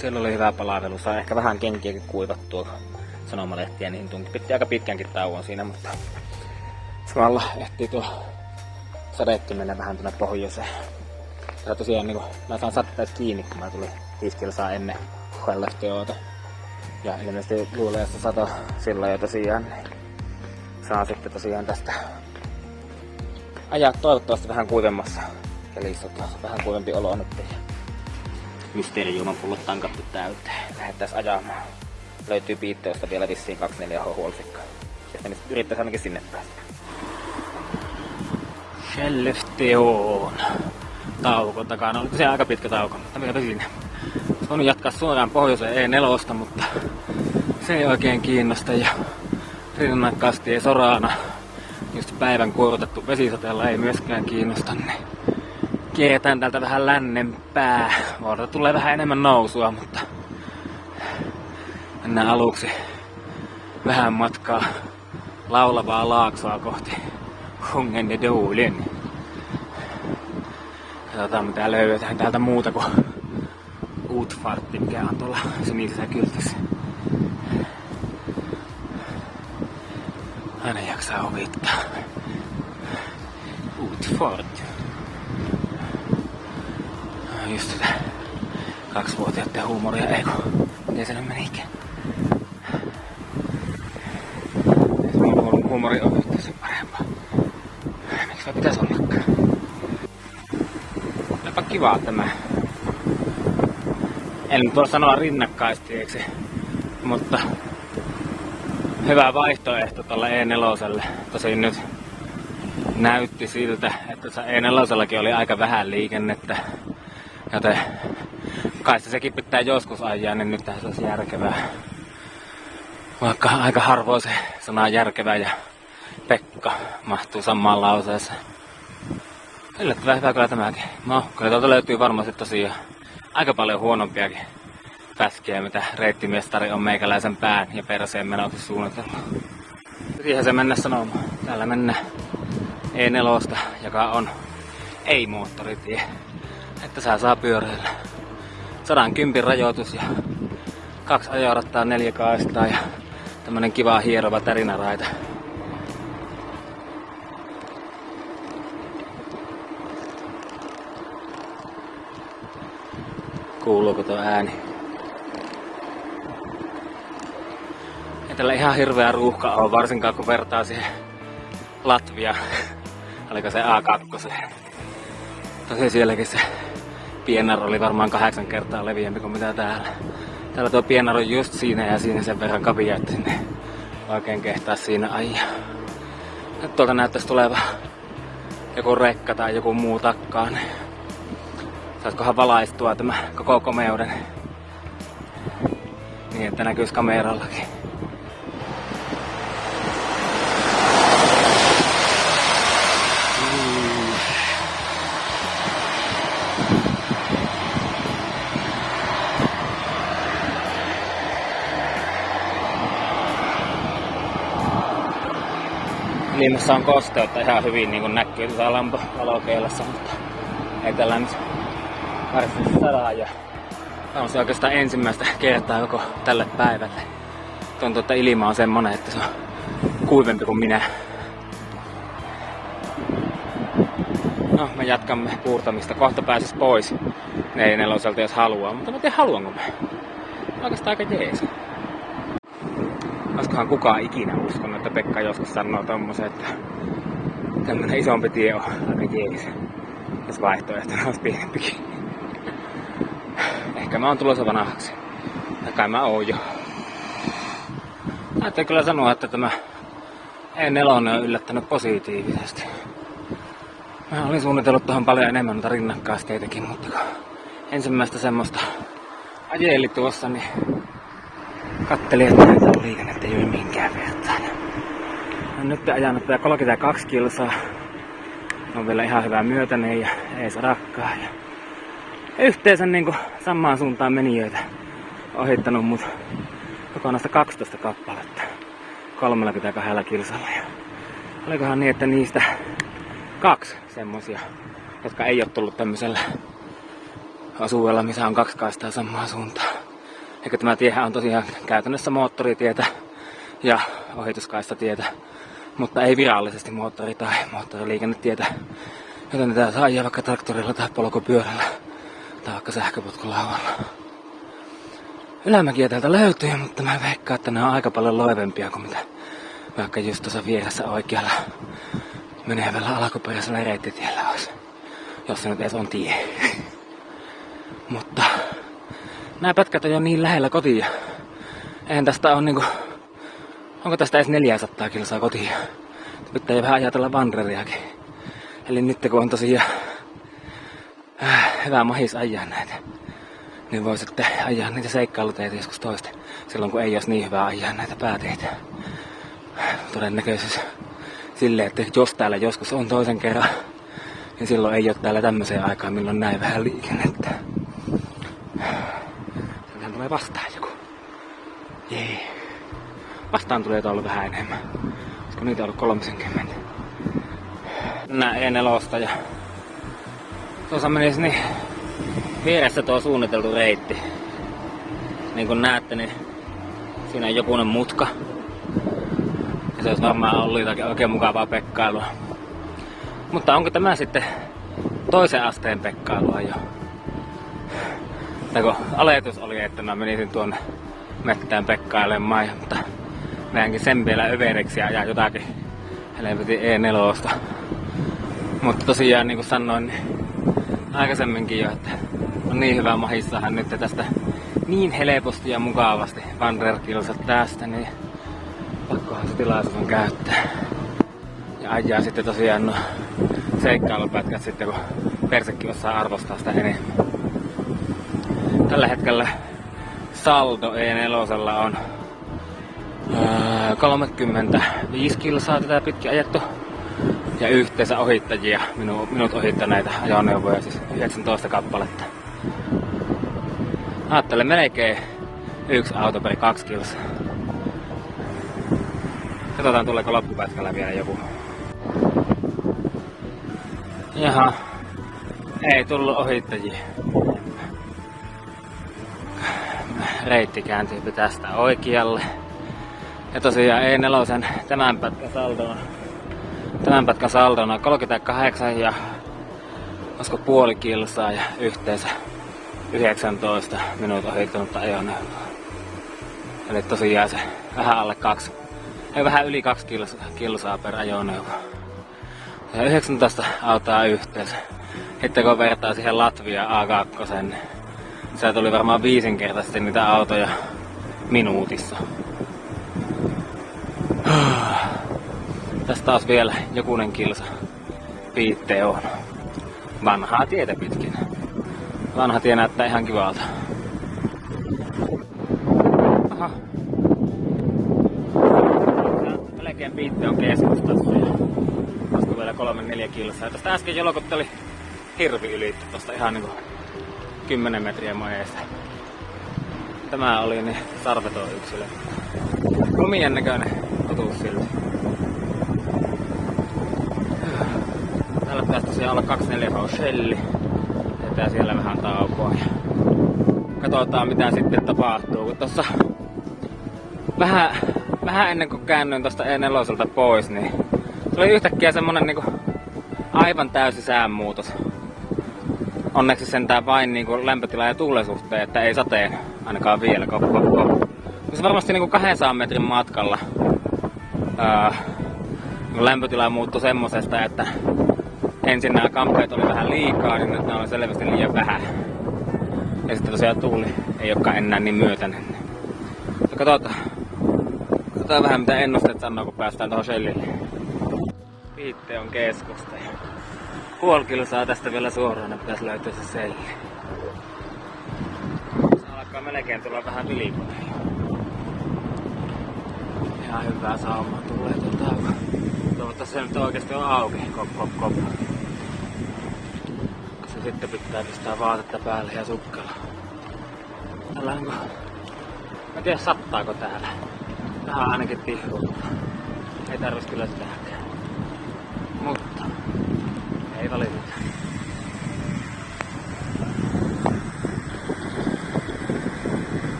Siellä oli hyvä palvelu, sai ehkä vähän kenkiäkin kuivattua sanomalehtiä, niin piti aika pitkänkin tauon siinä, mutta samalla ehtii tuo sadekin mennä vähän tuonne pohjoiseen. Ja tosiaan niin mä saan sateet kiinni, kun mä tulin 5 kilsaa ennen Skellefteåta. Ja ilmeisesti luulen, että sato silloin jo tosiaan, niin saan sitten tosiaan tästä ajaa toivottavasti vähän kuivemmassa kelissä, vähän kuivempi olo nyt. Mysteerijuoman pullot tankattu täyteen. Lähdettäis ajamaan. Löytyy Piitteosta vielä vissiin 24H huolsikkaa. Ja nyt yrittäis ainakin sinne päästä. Skellefteån tauko takana. Oli tosiaan aika pitkä tauko, mutta mikäpä siinä. Olisi voinut jatkaa suoraan pohjoiseen E4, mutta se ei oikein kiinnosta. Ja rinnakkaasti ei Sorana. Just päivän kuorutettu vesisateella ei myöskään kiinnosta. Niin kierretään täältä vähän lännempää. Vuodelta tulee vähän enemmän nousua, mutta mennään aluksi vähän matkaa laulavaa laaksoa kohti Hungenedalen. Katsotaan mitä löydetään täältä muuta kuin Utfartti, mikä on tuolla sinisessä kyltissä. Aina jaksaa huvittaa. Utfart. Just sitä 2-vuotiaiden huumoria, eikö? Miten se nyt menikään? Mun huumori on yhteensä parempaa. Miksi vai pitäis ollakaan? Onpa kivaa tämä. En nyt voi sanoa rinnakkaisteeksi, mutta hyvä vaihtoehto tuolle E4. Tosin nyt näytti siltä, että E4:llakin oli aika vähän liikennettä. Joten kai sekin pitää joskus ajaa, niin nyt tässä olisi järkevää. Vaikka aika harvoin se sana järkevä ja Pekka mahtuu samaan lauseeseen. Yllättävän hyvä kyllä tämäkin. No, kyllä tuolta löytyy varmasti tosiaan aika paljon huonompiakin päskiä, mitä reittimestari on meikäläisen pään ja perseen menoksi suunnitelma. Siihen se mennä sanomaan. Täällä mennään E4, joka on ei-moottoritie. Että saa pyöräillä. 110 rajoitus ja 2 ajorattaa, 4 kaistaa ja tämmönen kiva hierova tärinäraita. Kuuluuko tuo ääni? Ei tällä ihan hirveä ruuhka ole, varsinkaan kun vertaa siihen Latvia. Oliko se A2? Tosi sielläkin se Pienar oli varmaan 8 kertaa leviämpi kuin mitä täällä. Täällä tuo Pienar on just siinä ja siinä sen verran kavia, että sinne oikein kehtaa siinä ajaa. Nyt tuolta näyttäisi tuleva joku rekka tai joku muu takkaan. Saiskohan valaistua tämä koko komeuden niin, että näkyisi kamerallakin. Ilmassa on kosteutta ihan hyvin, niin kuin näkyy tuossa valokeilassa, mutta ei tällä nyt varsinaisesti sadaa. Ja tämä on se oikeastaan ensimmäistä kertaa koko tälle päivälle. Tuntuu, että ilma on semmonen, että se on kuivempi kuin minä. No, me jatkamme puurtamista. Kohta pääsis pois E4:ltä, jos haluaa, mutta mä tiedän haluanko mä. Oikeastaan aika jees. Olisikohan kukaan ikinä uskonut, että Pekka joskus sanoo tommosen, että tämmönen isompi tie on aika jees. Jos vaihtoehtona olisi pienempikin. Ehkä mä oon tulossa vanhaksi. Tai kai mä oon jo. Täytyy kyllä sanoa, että tämä E4 on yllättänyt positiivisesti. Mä olin suunnitellut tuohon paljon enemmän noita rinnakkaisteitakin, mutta ensimmäistä semmoista ajeli tuossa, niin kattelin, että näitä liikennettä ei ole minkään vertaan. Olen nyt ajanut 32 kilsaa. On vielä ihan hyvä myötäinen ja ei sadakkaan. Ja yhteensä niin samaan suuntaan menijöitä ohittanut mut kokonaista 12 kappaletta 32 kilsalla. Ja olikohan niin, että niistä 2 semmosia, jotka ei ole tullut tämmöisellä osuudella, missä on 2 kaistaa samaan suuntaan. Eikä tämä tiehän on tosiaan käytännössä moottoritietä ja ohituskaistatietä, mutta ei virallisesti moottori- tai moottoriliikennetietä. Joten tää saa ajaa vaikka traktorilla tai polkupyörällä tai vaikka sähköpotkulaualla. Ylämäkiä täältä löytyy, mutta mä veikkaan, että nämä on aika paljon loivempia kuin mitä vaikka just tuossa vieressä oikealla menevällä alkuperäisellä reittitiellä olisi. Jos se nyt edes on tie. Mutta nämä pätkät on jo niin lähellä kotia. Eihän tästä on niinku... Onko tästä edes 400 kilsaa kotiin? Pitää jo vähän ajatella Vandreriakin. Eli nyt kun on tosiaan hyvä mahis ajaa näitä, niin voi sitten ajaa niitä seikkailuteitä joskus toista. Silloin kun ei olisi niin hyvä ajaa näitä pääteitä. Todennäköisyys silleen, että jos täällä joskus on toisen kerran, niin silloin ei ole täällä tämmöiseen aikaan, milloin näin vähän liikennettä. Sieltähän tulee vastaan joku. Jee. Vastaan tulee olla vähän enemmän. Olisiko niitä ollut 30? Nää E4 ja tuossa menisi niin vieressä tuo suunniteltu reitti. Niin kuin näette, niin siinä on jokunen mutka. Ja se olisi varmaan ollut jotakin oikein mukavaa pekkailua. Mutta onko tämä sitten toisen asteen pekkailua jo? Tai kun aletus oli, että mä menisin tuonne mettään pekkailemaan, mutta meidänkin sen vielä överiksi ja ajaa jotakin helvetin E4. Mutta tosiaan niin kuin sanoin niin aikaisemminkin jo, että on niin hyvä mahissahan nyt tästä niin helposti ja mukavasti Vandrer-kilsat tästä, niin pakkohan se tilaisuuden käyttää. Ja ajaa sitten tosiaan no seikkailupätkät sitten, kun persekin osaa arvostaa sitä enemmän. Tällä hetkellä saldo E4 on 35 kilsaa tätä pitkin ajettu. Ja yhteensä ohittajia, minut ohittaneita ajoneuvoja, siis 19 kappaletta. Ajattelen melkein yksi auto per 2 kilsaa. Katsotaan tuleeko loppupätkällä vielä joku. Jaha, ei tullut ohittajia. Reitti kääntyy tästä oikealle. Ja tosiaan E4 tämän pätkän saldona 38 ja olisiko puoli kilsaa ja yhteensä 19 minut ohittanutta ajoneuvoa. Eli tosiaan se vähän yli 2 kilsaa per ajoneuvo. Ja 19 autoa yhteensä. Sitten kun vertaa siihen Latvia A2, niin se tuli varmaan 5-kertaisesti niitä autoja minuutissa. Tästä taas vielä jokunen kilsa piitte on. Vanhaa tietä pitkin. Vanha tie näyttää ihan kivalta. Aha. Melkein piitte on keskustassa. Olisiko vielä 3-4 kilsaa. Ja tästä äsken jolokotteli hirvi ylitty tosta ihan niinku 10 metriä mun eestä. Tämä oli niin sarveton yksilö. Lumien näköinen otus silti. Täällä pitäisi tosiaan olla 24H Shelli. Jätään siellä vähän taukoa ja katsotaan mitä sitten tapahtuu. Kun tossa vähän ennen kuin käännyin tosta E4 pois, niin tuli yhtäkkiä semmonen niinku aivan täysi säänmuutos. Onneksi sentään vain niinku lämpötila ja tuulen suhteen, että ei sateen ainakaan vielä. Se varmasti niinku 200 metrin matkalla lämpötila muuttui semmosesta, että ensin nämä kamppeet oli vähän liikaa, niin nyt nämä oli selvästi liian vähän. Ja sitten tosiaan tuuli ei olekaan enää niin myötäinen. Ja katsotaan vähän mitä ennusteet sanoo, kun päästään tuohon Shellille. Piitte on keskusta. Puoli kilsaa tästä vielä suoraan, että pitäisi löytyä se Shelli. Se alkaa melkein tulla vähän vilipoli. Ihan hyvää saumaa tulee tuolta. Toivottavasti se nyt oikeesti on auki. Kop. Se sitten pitää pistää vaatetta päälle ja sukkella. Täällä onko... Mä en tiedä sattaako täällä. Tähän on ainakin tihuu. Ei tarvis kyllä sitäkään. Mutta... ei valiteta.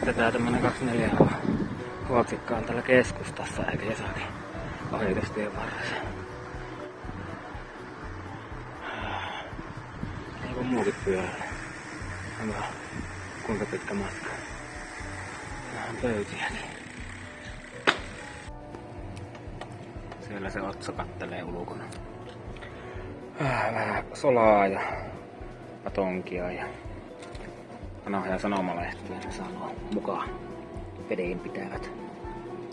että tää tämmönen 24H huoksikka on täällä keskustassa eikä jossakin ohitustien varressa. Onko muukin pyörällä? Onko kuinka pitkä matka? Vähän pöytiäkin. Siellä se Otso kattelee ulkona. Vähän solaa ja patonkia ja vanhoja sanomalehtiä ne sanoo mukaan vedenpitävät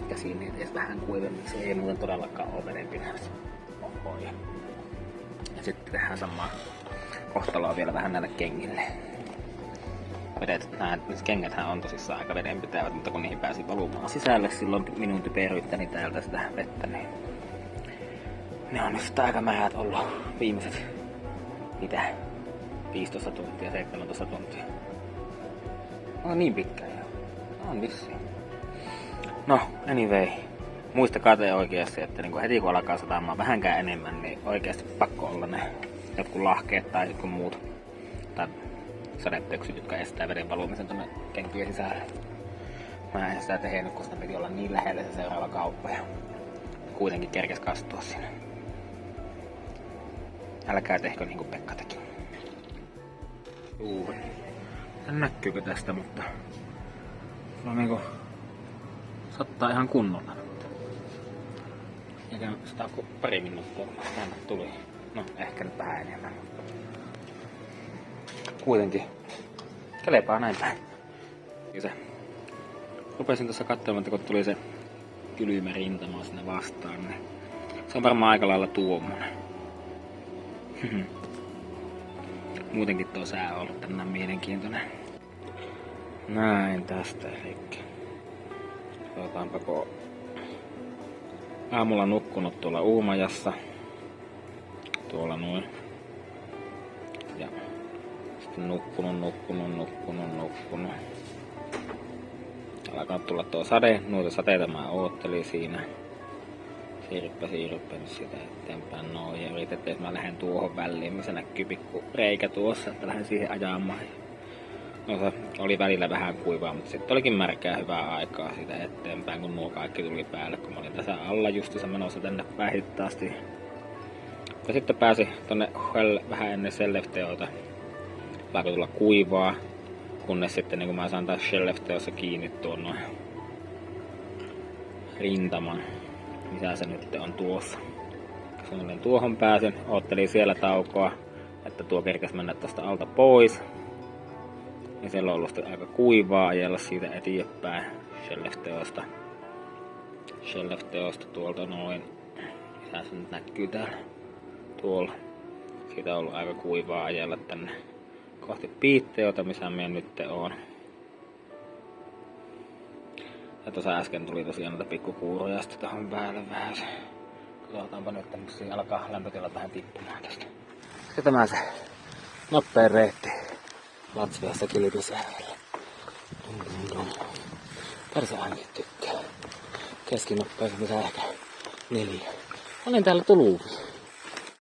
käsineet edes vähän kuivemmiksi. Ei muuten todellakaan ole vedenpitävät. Oho. Ja sitten tehdään samaa kohtaloa vielä vähän näille kengille. Nämä kengäthän on tosissaan aika vedenpitävät, mutta kun niihin pääsi valumaan sisälle silloin minun typeryyttäni täältä sitä vettä, niin ne on nyt sitä aika märät ollut viimeiset, mitä, 15 tuntia, 17 tuntia. On niin pitkä jo. On vissiin. No, anyway. Muistakaa te oikeasti, että niin heti kun alkaa satamaan vähänkään enemmän, niin oikeasti pakko olla ne jotkut lahkeet tai jotkut muut. Tai sadetöksyt, jotka estää veden valumisen tuonne kenkien sisälle. Mä en sitä tehnyt, koska piti olla niin lähellä se seuraava kauppa ja kuitenkin kerkes kastua siinä. Älkää tehkö niinku Pekka teki. En näkyykö tästä, mutta no niinku sattaa ihan kunnolla. Eikä sitä ole pari minuuttia, kun tänne tuli. No ehkä nyt vähän enemmän. Kuitenkin kelepaa näin päin. Rupesin tuossa katsomaan, kun tuli se kylmä rintama sinne vastaan, niin se on varmaan aika lailla tuommoinen. Muutenkin tuo sää on ollut tänään mielenkiintoinen. Näin tästä elikkä. Otaanpa kun aamulla nukkunut tuolla Uumajassa. Tuolla noin. Ja sitten nukkunut. Alkaa tulla tuo sade. Noita sateita mä oottelin siinä. Siirryppänyt sitä eteenpäin noin. Ja yritettiin, että mä lähden tuohon väliin, missä näkyy pikku reikä tuossa, että lähden siihen ajamaan. No se oli välillä vähän kuivaa, mutta sitten olikin märkää hyvää aikaa siitä eteenpäin, kun nuo kaikki tuli päälle, kun mä olin tässä alla justiinsa menossa tänne päin hittaasti. Ja sitten pääsi tonne vähän ennen Shellefteota. Alkoi tulla kuivaa, kunnes sitten niin kun mä saan taas Shellefteossa kiinni tuon rintaman. Mitä se nyt on tuossa. Suunnilleen tuohon pääsin, oottelin siellä taukoa, että tuo kerkäs mennä tästä alta pois. Ja siellä on ollut aika kuivaa ajella siitä eteenpäin Shellefteosta tuolta noin. Mitä se nyt näkyy täällä? Tuolla. Siitä on ollut aika kuivaa ajella tänne kohti Piitteota, missä minä nyt oon. Ja tuossa äsken tuli tosiaan noita pikkukuuroja sitten tähän päälle vähän. Katsotaanpa nyt, että siinä alkaa lämpötila vähän tippumaan tästä. Ja tämä se nopein reitti Latsviassa Kilpisjärvellä. Perse ainakin tykkää. Keskinopeus mitä ehkä 4. Olen täällä Tuluvi.